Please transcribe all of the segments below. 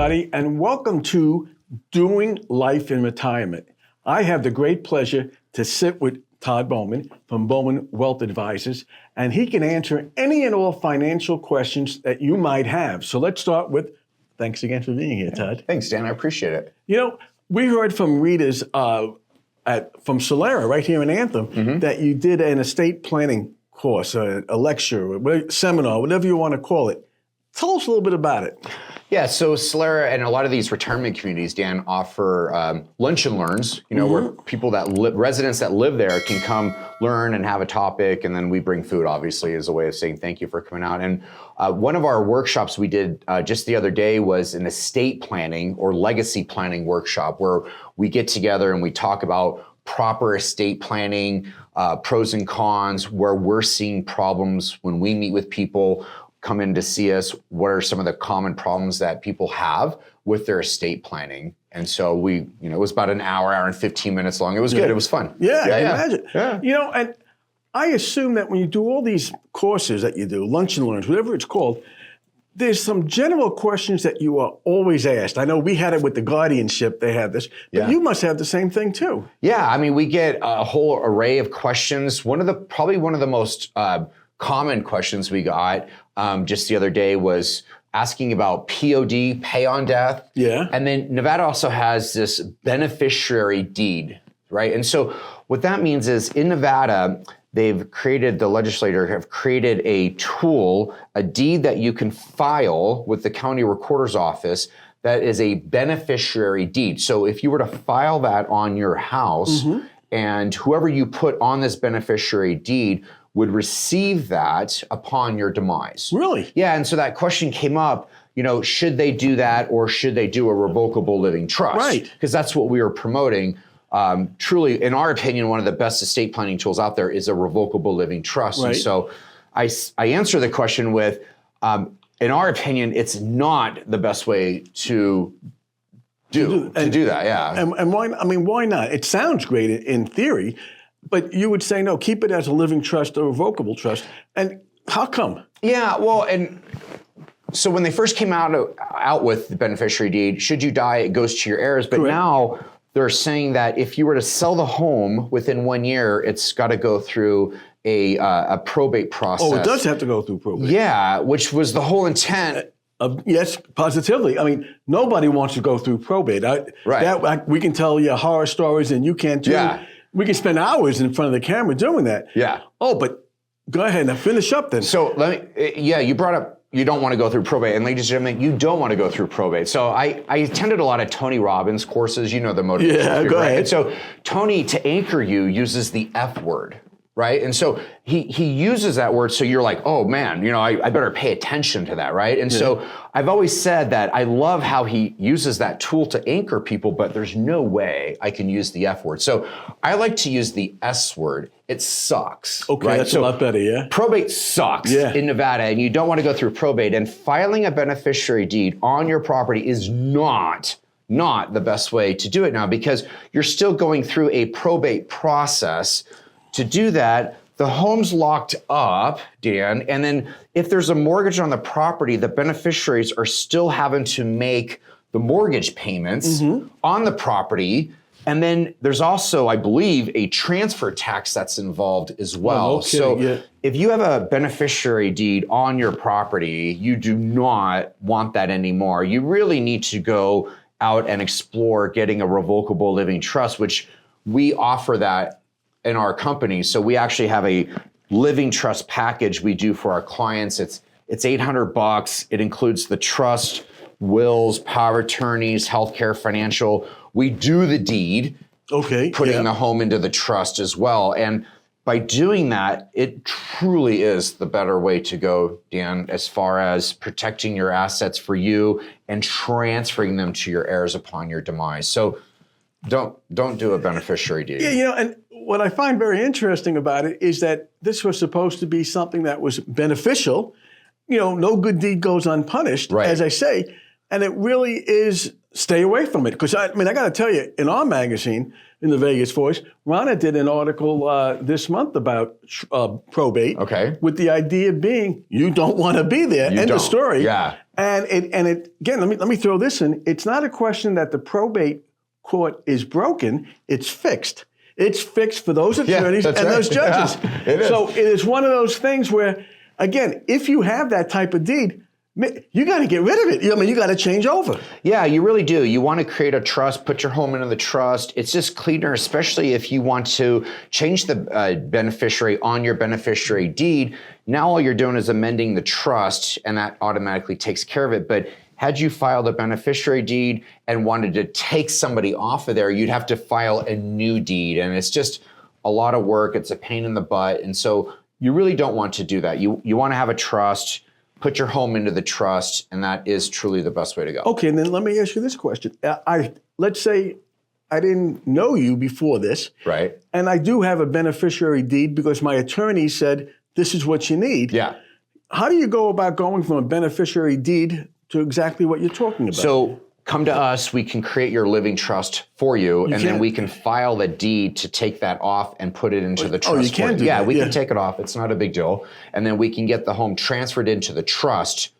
everybody, and welcome to Doing Life in Retirement. I have the great pleasure to sit with Todd Bauman from Bauman Wealth Advisors, and he can answer any and all financial questions that you might have. So let's start with, thanks again for being here, Todd. Thanks, Dan. I appreciate it. You know, we heard from readers from Solera right here in Anthem that you did an estate planning course, a lecture, a seminar, whatever you want to call it. Tell us a little bit about it. Yeah, so Solera and a lot of these retirement communities, Dan, offer lunch and learns, where people residents that live there can come learn and have a topic, and then we bring food, obviously, as a way of saying thank you for coming out. And one of our workshops we did just the other day was an estate planning or legacy planning workshop, where we get together and we talk about proper estate planning, pros and cons, where we're seeing problems when we meet with people, come in to see us. What are some of the common problems that people have with their estate planning? And so it was about an hour and 15 minutes long. It was good. It was fun. Yeah, I can imagine. Yeah. And I assume that when you do all these courses that you do, lunch and learns, whatever it's called, there's some general questions that you are always asked. I know we had it with the guardianship, they had this, but you must have the same thing too. Yeah, I mean, we get a whole array of questions. Probably one of the most common questions we got just the other day was asking about POD, pay on death. Yeah. And then Nevada also has this beneficiary deed, right? And so what that means is in Nevada, the legislature have created a tool, a deed that you can file with the county recorder's office that is a beneficiary deed. So if you were to file that on your house and whoever you put on this beneficiary deed would receive that upon your demise. Really? Yeah, and so that question came up, should they do that or should they do a revocable living trust? Right. Because that's what we were promoting. Truly, in our opinion, one of the best estate planning tools out there is a revocable living trust. Right. And so I answer the question with, in our opinion, it's not the best way to do that, yeah. And why not? It sounds great in theory, but you would say, no, keep it as a living trust or revocable trust. And how come? Yeah, well, and so when they first came out with the beneficiary deed, should you die, it goes to your heirs. But now they're saying that if you were to sell the home within 1 year, it's got to go through a probate process. Oh, it does have to go through probate. Yeah, which was the whole intent. Yes, positively. I mean, nobody wants to go through probate. We can tell you horror stories, and you can too. Yeah. We can spend hours in front of the camera doing that. Yeah. Oh, but go ahead and finish up then. So you brought up you don't want to go through probate. And ladies and gentlemen, you don't want to go through probate. So I attended a lot of Tony Robbins courses, the motivational. Yeah, go ahead. And so Tony, to anchor you, uses the F word. Right. And so he uses that word. So you're like, oh man, I better pay attention to that. Right. And so I've always said that I love how he uses that tool to anchor people, but there's no way I can use the F word. So I like to use the S word. It sucks. Okay. Right? That's a lot better. Yeah. Probate sucks in Nevada, and you don't want to go through probate, and filing a beneficiary deed on your property is not the best way to do it now, because you're still going through a probate process. To do that, the home's locked up, Dan, and then if there's a mortgage on the property, the beneficiaries are still having to make the mortgage payments on the property. And then there's also, I believe, a transfer tax that's involved as well. Oh, no kidding. If you have a beneficiary deed on your property, you do not want that anymore. You really need to go out and explore getting a revocable living trust, which we offer that in our company. So we actually have a living trust package we do for our clients. It's $800. It includes the trust, wills, power of attorneys, healthcare, financial. We do the deed, putting the home into the trust as well. And by doing that, it truly is the better way to go, Dan, as far as protecting your assets for you and transferring them to your heirs upon your demise. So don't do a beneficiary deed. Yeah, and what I find very interesting about it is that this was supposed to be something that was beneficial. No good deed goes unpunished, as I say. And it really is stay away from it. Because I got to tell you, in our magazine, in the Vegas Voice, Rana did an article this month about probate. Okay. With the idea being, you don't want to be there. End of story. Yeah. And it again, let me throw this in. It's not a question that the probate court is broken. It's fixed. It's fixed for those attorneys and those judges. Yeah, it is. So it is one of those things where, again, if you have that type of deed, you got to get rid of it. You got to change over. Yeah, you really do. You want to create a trust, put your home into the trust. It's just cleaner, especially if you want to change the beneficiary on your beneficiary deed. Now all you're doing is amending the trust, and that automatically takes care of it. But had you filed a beneficiary deed and wanted to take somebody off of there, you'd have to file a new deed. And it's just a lot of work. It's a pain in the butt. And so you really don't want to do that. You want to have a trust. Put your home into the trust, and that is truly the best way to go. Okay, and then let me ask you this question. Let's say I didn't know you before this. Right. And I do have a beneficiary deed because my attorney said, this is what you need. Yeah. How do you go about going from a beneficiary deed to exactly what you're talking about? So come to us, we can create your living trust for you, then we can file the deed to take that off and put it into the trust. Oh, you can do that. Yeah, that. we can take it off. It's not a big deal. And then we can get the home transferred into the trust,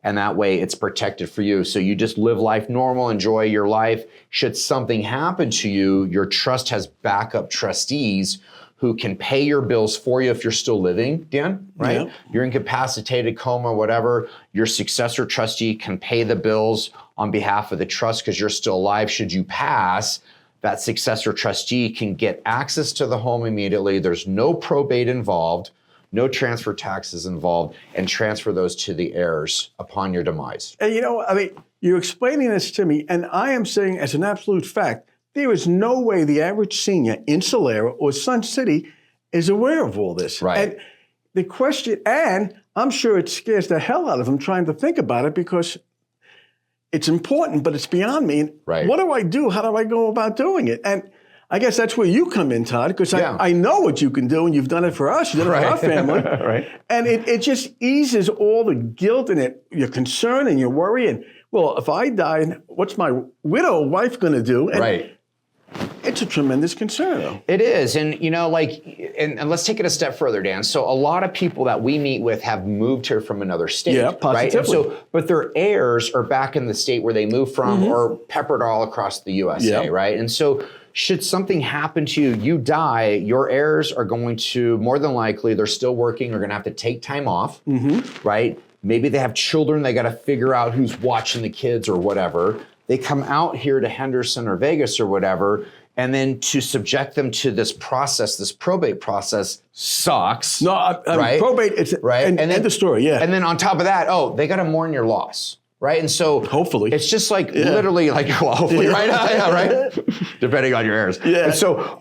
and that way it's protected for you. So you just live life normal, enjoy your life. Should something happen to you, your trust has backup trustees who can pay your bills for you if you're still living, Dan, right? Yeah. You're incapacitated, coma, whatever. Your successor trustee can pay the bills on behalf of the trust because you're still alive. Should you pass, that successor trustee can get access to the home immediately. There's no probate involved, no transfer taxes involved, and transfer those to the heirs upon your demise. And you're explaining this to me, and I am saying as an absolute fact, there is no way the average senior in Solera or Sun City is aware of all this. Right. And the question, and I'm sure it scares the hell out of them trying to think about it because it's important, but it's beyond me. Right. What do I do? How do I go about doing it? And I guess that's where you come in, Todd, because I know what you can do, and you've done it for us. You've done it for our family. Right. And it just eases all the guilt and your concern and your worry. And, well, if I die, what's my widow wife going to do? And right. It's a tremendous concern, though. It is. And, and let's take it a step further, Dan. So a lot of people that we meet with have moved here from another state. Yeah, positively. Right? But their heirs are back in the state where they moved from or peppered all across the USA, right? And so should something happen to you, you die, your heirs are going to, more than likely, they're still working, are going to have to take time off, right? Maybe they have children, they got to figure out who's watching the kids or whatever. They come out here to Henderson or Vegas or whatever, and then to subject them to this process, this probate process, sucks. No, I mean, probate, it's right. And then the story, yeah. And then on top of that, they got to mourn your loss, right? And so hopefully, it's just like literally like, well, hopefully, right? Yeah, right. Depending on your heirs. Yeah. And so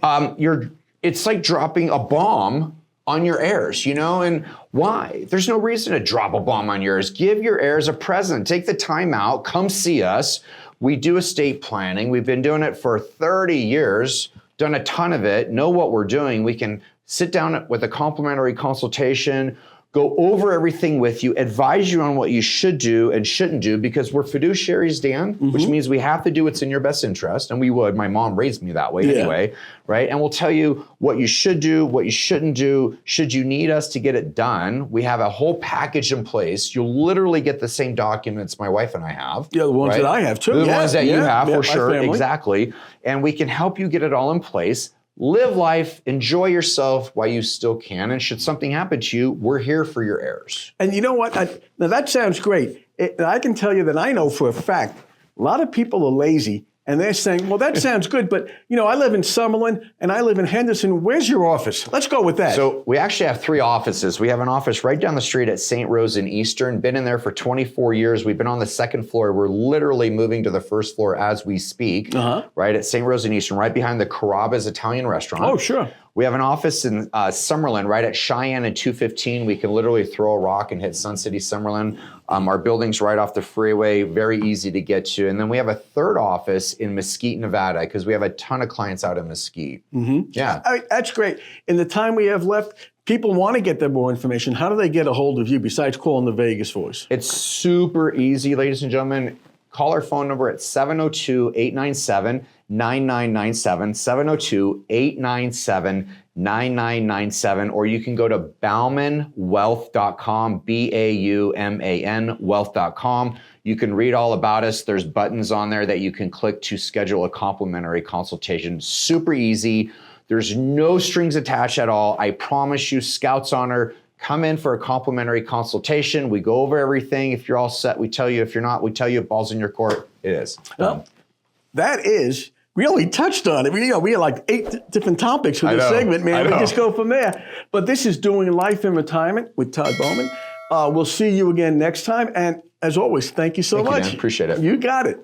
it's like dropping a bomb on your heirs, and why? There's no reason to drop a bomb on yours. Give your heirs a present. Take the time out. Come see us. We do estate planning. We've been doing it for 30 years, done a ton of it, know what we're doing. We can sit down with a complimentary consultation, go over everything with you, advise you on what you should do and shouldn't do, because we're fiduciaries, Dan, which means we have to do what's in your best interest, and we would. My mom raised me that way anyway, right? And we'll tell you what you should do, what you shouldn't do. Should you need us to get it done, we have a whole package in place. You'll literally get the same documents my wife and I have. Yeah, the ones that I have too. The ones that you have, for sure, family. exactly. And we can help you get it all in place. Live life, enjoy yourself while you still can. And should something happen to you, we're here for your heirs. And you know what? Now that sounds great. I can tell you that I know for a fact, a lot of people are lazy. And they're saying, well, that sounds good, but I live in Summerlin and I live in Henderson. Where's your office? Let's go with that. So we actually have 3 offices. We have an office right down the street at St. Rose and Eastern. Been in there for 24 years. We've been on the 2nd floor. We're literally moving to the 1st floor as we speak, right at St. Rose and Eastern, right behind the Carrabba's Italian restaurant. Oh, sure. We have an office in Summerlin, right at Cheyenne and 215. We can literally throw a rock and hit Sun City, Summerlin. Our building's right off the freeway, very easy to get to. And then we have a 3rd office in Mesquite, Nevada, because we have a ton of clients out in Mesquite. Yeah. That's great. In the time we have left, people want to get them more information. How do they get a hold of you besides calling the Vegas Voice? It's super easy, ladies and gentlemen. call our phone number at 702-897-9997, 702-897-9997, or you can go to baumanwealth.com, BAUMAN wealth.com. You can read all about us. There's buttons on there that you can click to schedule a complimentary consultation. Super easy. There's no strings attached at all. I promise you, Scouts Honor, come in for a complimentary consultation. We go over everything. If you're all set, we tell you. If you're not, we tell you if ball's in your court. It is. Well, that is, we only touched on it. We had like 8 different topics for this segment, man. We just go from there. But this is Doing Life in Retirement with Todd Bauman. We'll see you again next time. And as always, thank you so much. You, Dan. Appreciate it. You got it.